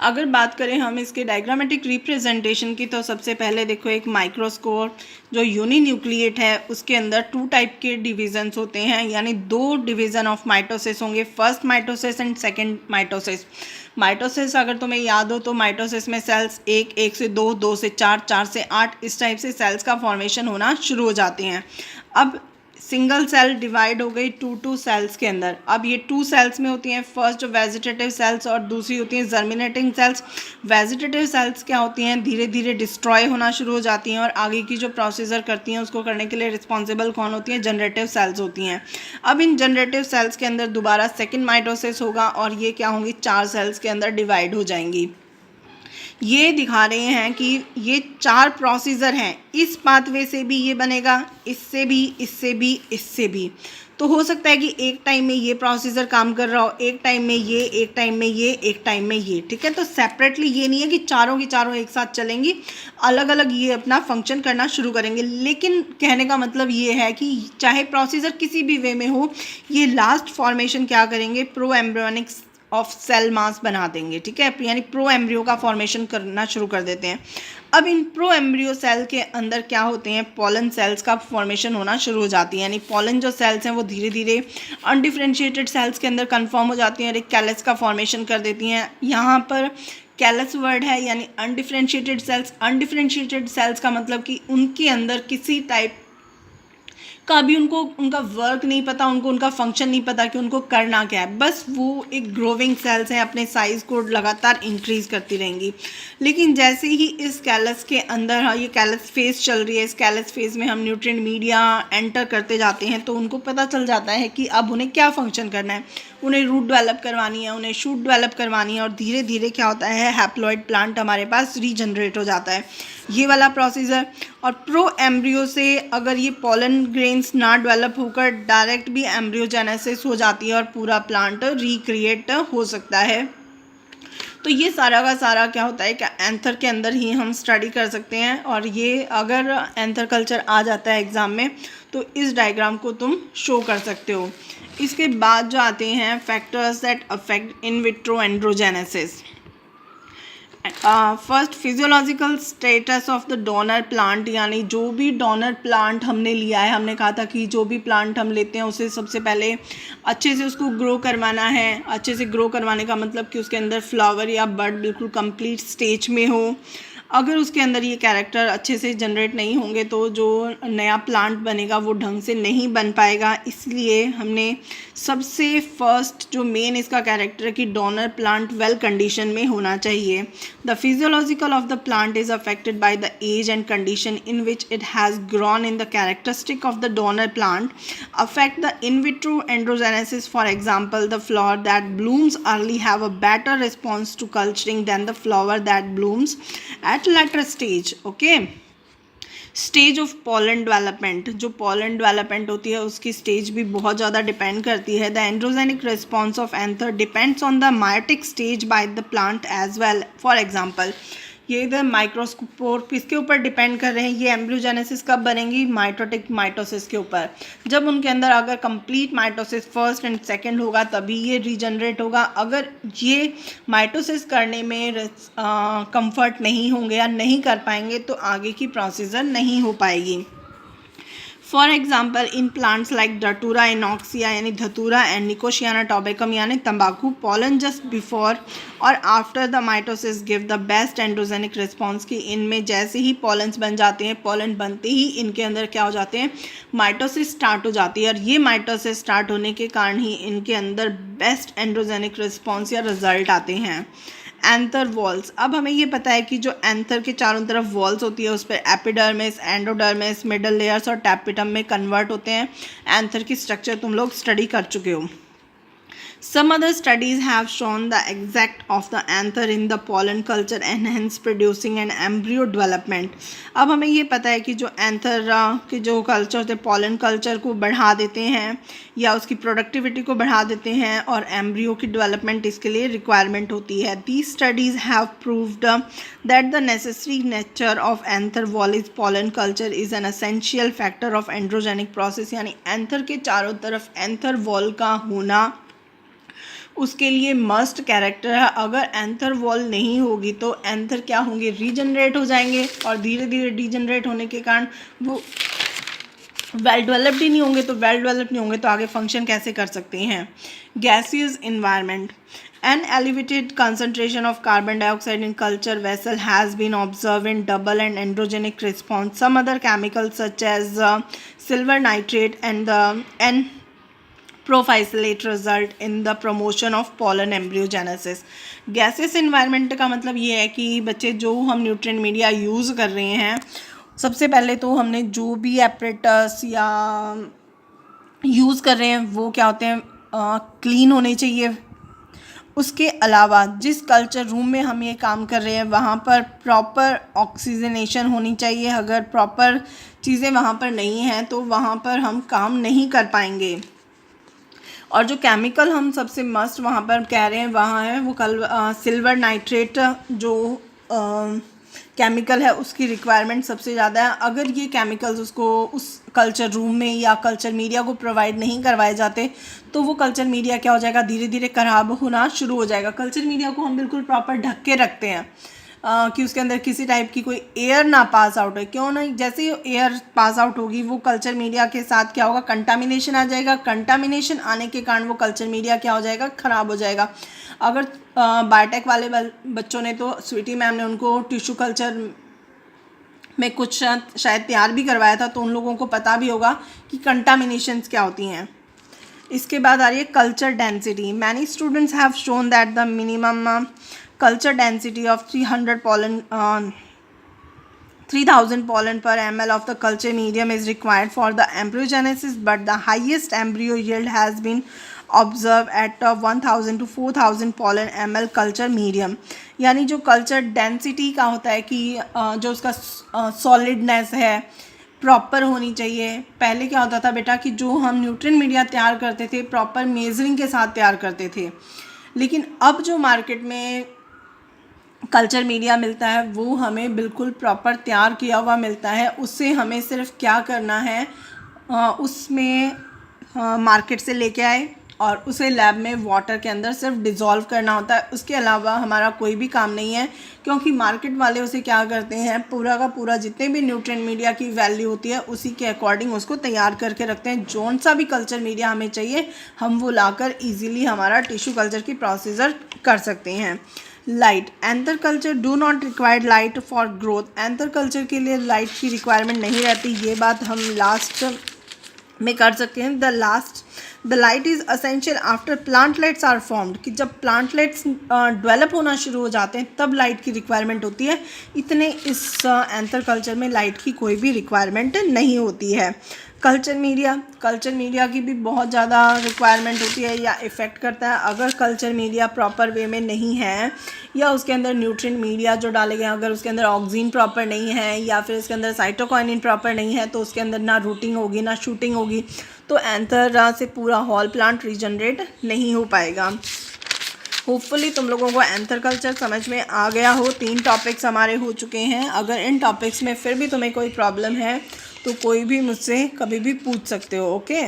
अगर बात करें हम इसके डायग्रामेटिक रिप्रेजेंटेशन की, तो सबसे पहले देखो एक माइक्रोस्कोप जो यूनिन्यूक्लिएट है उसके अंदर 2 टाइप के डिविजन्स होते हैं, यानी 2 डिवीज़न ऑफ माइटोसिस होंगे, first mitosis and second mitosis. Mitosis अगर तुम्हें याद हो तो माइटोसिस में सेल्स 1 से 2, 2 से 4, 4 से 8 इस टाइप से सेल्स का फॉर्मेशन होना शुरू हो जाते हैं। अब सिंगल सेल डिवाइड हो गई 2 सेल्स के अंदर। अब ये 2 सेल्स में होती हैं, फर्स्ट वेजिटेटिव सेल्स और दूसरी होती हैं जर्मिनेटिंग सेल्स। वेजिटेटिव सेल्स क्या होती हैं, धीरे धीरे डिस्ट्रॉय होना शुरू हो जाती हैं और आगे की जो प्रोसीजर करती हैं उसको करने के लिए रिस्पॉन्सिबल कौन होती हैं, जनरेटिव सेल्स होती हैं। अब इन जनरेटिव सेल्स के अंदर दोबारा सेकेंड माइटोसिस होगा और ये क्या होंगी, 4 सेल्स के अंदर डिवाइड हो जाएंगी। ये दिखा रहे हैं कि ये 4 प्रोसीजर हैं, इस पाथवे से भी ये बनेगा, इससे भी, इससे भी, इससे भी। तो हो सकता है कि एक टाइम में ये प्रोसीजर काम कर रहा हो, एक टाइम में ये, एक टाइम में ये, एक टाइम में ये, ठीक है। तो सेपरेटली ये नहीं है कि चारों की चारों एक साथ चलेंगी, अलग अलग ये अपना फंक्शन करना शुरू करेंगे। लेकिन कहने का मतलब ये है कि चाहे प्रोसीजर किसी भी वे में हो, ये लास्ट फॉर्मेशन क्या करेंगे, pro embryonic of cell mass बना देंगे, ठीक है, यानी प्रो एम्ब्रियो का फॉर्मेशन करना शुरू कर देते हैं। अब इन प्रो एम्ब्रियो सेल के अंदर क्या होते हैं, पॉलन सेल्स का फॉर्मेशन होना शुरू हो जाती है, यानी पॉलन जो सेल्स हैं वो धीरे धीरे अनडिफ्रेंशिएटेड सेल्स के अंदर कन्फर्म हो जाती हैं और एक कैलस का फॉर्मेशन कर देती हैं। यहाँ पर कैलस वर्ड है, यानी अनडिफ्रेंशिएटेड सेल्स। अनडिफ्रेंशिएटेड सेल्स का मतलब कि उनके अंदर किसी टाइप का भी उनको उनका वर्क नहीं पता, उनको उनका फंक्शन नहीं पता कि उनको करना क्या है, बस वो एक ग्रोविंग सेल्स हैं, अपने साइज़ को लगातार इंक्रीज़ करती रहेंगी। लेकिन जैसे ही इस कैलस के अंदर ये कैलस फेज चल रही है, इस कैलस फेज में हम न्यूट्रिएंट मीडिया एंटर करते जाते हैं तो उनको पता चल जाता है कि अब उन्हें क्या फंक्शन करना है, उन्हें रूट डेवलप करवानी है, उन्हें शूट डेवलप करवानी है और धीरे धीरे क्या होता है, हैप्लॉइड प्लांट हमारे पास रीजनरेट हो जाता है, ये वाला प्रोसीजर। और प्रो एम्ब्रियो से अगर ये पॉलन ग्रेन्स ना डेवलप होकर डायरेक्ट भी एम्ब्रियोजेनेसिस हो जाती है और पूरा प्लांट रिक्रिएट हो सकता है। तो ये सारा का सारा क्या होता है कि एंथर के अंदर ही हम स्टडी कर सकते हैं। और ये अगर एंथर कल्चर आ जाता है एग्ज़ाम में तो इस डायग्राम को तुम शो कर सकते हो। इसके बाद जो आते हैं factors that affect in vitro androgenesis. First, physiological status of the donor plant, यानी जो भी डोनर प्लांट हमने लिया है, हमने कहा था कि जो भी प्लांट हम लेते हैं उसे सबसे पहले अच्छे से उसको ग्रो करवाना है। अच्छे से ग्रो करवाने का मतलब कि उसके अंदर फ्लावर या बड बिल्कुल कंप्लीट स्टेज में हो। अगर उसके अंदर ये कैरेक्टर अच्छे से जनरेट नहीं होंगे तो जो नया प्लांट बनेगा वो ढंग से नहीं बन पाएगा। इसलिए हमने सबसे फर्स्ट जो मेन इसका कैरेक्टर है कि डोनर प्लांट वेल कंडीशन में होना चाहिए। The physiological of the plant is affected by the age and condition in which it has grown in the characteristic of the donor plant affect the in vitro androgenesis. For example, the flower that blooms early have a better response to culturing than the flower that blooms at later stage. Okay. Stage of pollen development, जो pollen development होती है उसकी stage भी बहुत ज़्यादा depend करती है। The androgenic response of anther depends on the meiotic stage by the plant as well. For example, ये इधर माइक्रोस्कोप किसके ऊपर डिपेंड कर रहे हैं, ये एम्ब्रियोजेनेसिस कब बनेंगी, माइटोटिक माइटोसिस के ऊपर। जब उनके अंदर अगर complete mitosis first and second होगा तभी ये रीजनरेट होगा। अगर ये माइटोसिस करने में कंफर्ट नहीं होंगे या नहीं कर पाएंगे तो आगे की प्रोसीजर नहीं हो पाएगी। For example, in plants like Datura inoxia यानी धतूरा एंड निकोशियाना टॉबेकम यानी तंबाकू, पॉलन जस्ट बिफोर और after the mitosis give the best androgenic response. की इनमें जैसे ही पॉलन्स बन जाते हैं, पॉलन बनते ही इनके अंदर क्या हो जाते हैं, माइटोसिस स्टार्ट हो जाती है और ये माइटोसिस स्टार्ट होने के कारण ही इनके अंदर बेस्ट एंड्रोजेनिक रिस्पॉन्स या रिजल्ट आते हैं। एंथर वॉल्स, अब हमें ये पता है कि जो एंथर के चारों तरफ वॉल्स होती है उस पर एपिडर्मिस, एंडोडर्मिस, मिडल लेयर्स और टैपिटम में कन्वर्ट होते हैं। एंथर की स्ट्रक्चर तुम लोग स्टडी कर चुके हो। Some other studies have shown the exact of the anther in the pollen culture and hence producing an embryo development. अब हमें ये पता है कि जो एंथर के जो कल्चर होते हैं पॉलन कल्चर को बढ़ा देते हैं या उसकी प्रोडक्टिविटी को बढ़ा देते हैं और एम्ब्रियो की डेवलपमेंट इसके लिए रिक्वायरमेंट होती है। These studies have proved that the necessary nature of anther wall is pollen culture is an essential factor of androgenic process, यानी एंथर के चारों तरफ एंथर वॉल का होना उसके लिए मस्ट कैरेक्टर है। अगर एंथर वॉल नहीं होगी तो एंथर क्या होंगे, रीजनरेट हो जाएंगे, और धीरे धीरे डीजनरेट होने के कारण वो वेल डेवलप्ड ही नहीं होंगे। तो वेल डेवलप्ड नहीं होंगे तो आगे फंक्शन कैसे कर सकते हैं। Gaseous environment, an elevated concentration of carbon dioxide in culture vessel has been observed in double and androgenic response. Some other chemicals such as silver nitrate and the N-prophysolate result in the promotion of pollen embryogenesis. Gaseous environment का मतलब ये है कि बच्चे जो हम nutrient media use कर रहे हैं, सबसे पहले तो हमने जो भी एपरेटस या यूज़ कर रहे हैं वो क्या होते हैं, क्लीन होने चाहिए। उसके अलावा जिस कल्चर रूम में हम ये काम कर रहे हैं वहाँ पर प्रॉपर ऑक्सीजनेशन होनी चाहिए। अगर प्रॉपर चीज़ें वहाँ पर नहीं हैं तो वहाँ पर हम काम नहीं कर पाएंगे। और जो केमिकल हम सबसे मस्ट वहाँ पर कह रहे हैं वहाँ है वो सिल्वर नाइट्रेट जो केमिकल है उसकी रिक्वायरमेंट सबसे ज़्यादा है। अगर ये केमिकल्स उसको उस कल्चर रूम में या कल्चर मीडिया को प्रोवाइड नहीं करवाए जाते तो वो कल्चर मीडिया क्या हो जाएगा, धीरे धीरे खराब होना शुरू हो जाएगा। कल्चर मीडिया को हम बिल्कुल प्रॉपर ढक के रखते हैं कि उसके अंदर किसी टाइप की कोई एयर ना पास आउट हो। क्यों नहीं, जैसे ही एयर पास आउट होगी वो कल्चर मीडिया के साथ क्या होगा, कंटामिनेशन आ जाएगा। कंटामिनेशन आने के कारण वो कल्चर मीडिया क्या हो जाएगा, ख़राब हो जाएगा। अगर बायोटेक वाले बच्चों ने तो स्वीटी मैम ने उनको टिश्यू कल्चर में कुछ शायद तैयार भी करवाया था तो उन लोगों को पता भी होगा कि कंटामिनेशंस क्या होती हैं। इसके बाद आ रही है culture density. Many students have shown that the minimum culture density of 3000 pollen per ml of the culture medium is required for the embryogenesis, but the highest embryo yield has been observed at 1000 to 4000 pollen ml culture medium। यानी जो culture density का होता है कि जो उसका सॉलिडनेस है proper होनी चाहिए। पहले क्या होता था बेटा कि जो हम न्यूट्रिएंट मीडिया तैयार करते थे प्रॉपर मेजरिंग के साथ तैयार करते थे, लेकिन अब जो मार्केट में कल्चर मीडिया मिलता है वो हमें बिल्कुल प्रॉपर तैयार किया हुआ मिलता है। उससे हमें सिर्फ क्या करना है, उसमें मार्केट से लेके आए और उसे लैब में वाटर के अंदर सिर्फ डिज़ोल्व करना होता है। उसके अलावा हमारा कोई भी काम नहीं है, क्योंकि मार्केट वाले उसे क्या करते हैं, पूरा का पूरा जितने भी न्यूट्रिएंट मीडिया की वैल्यू होती है उसी के अकॉर्डिंग उसको तैयार करके रखते हैं। जौन सा भी कल्चर मीडिया हमें चाहिए हम वो लाकर ईजिली हमारा टिश्यू कल्चर की प्रोसीजर कर सकते हैं। Light, anther culture do not required light for growth. Anther culture के लिए लाइट की रिक्वायरमेंट नहीं रहती, ये बात हम लास्ट में कर सकते हैं। The light is essential after plantlets are formed, कि जब प्लांटलेट्स डेवलप होना शुरू हो जाते हैं तब लाइट की रिक्वायरमेंट होती है। इतने इस एंथर कल्चर में लाइट की कोई भी रिक्वायरमेंट नहीं होती है। कल्चर मीडिया की भी बहुत ज़्यादा रिक्वायरमेंट होती है या इफ़ेक्ट करता है। अगर कल्चर मीडिया प्रॉपर वे में नहीं है या उसके अंदर न्यूट्रिएंट मीडिया जो डाले गए हैं अगर उसके अंदर ऑक्सीजन प्रॉपर नहीं है या फिर उसके अंदर साइटोकाइनिन प्रॉपर नहीं है तो उसके अंदर ना रूटिंग होगी ना शूटिंग होगी, तो एंथर से पूरा हॉल प्लांट रीजनरेट नहीं हो पाएगा। होपफुली तुम लोगों को एंथर कल्चर समझ में आ गया हो। 3 टॉपिक्स हमारे हो चुके हैं। अगर इन टॉपिक्स में फिर भी तुम्हें कोई प्रॉब्लम है तो कोई भी मुझसे कभी भी पूछ सकते हो। ओके।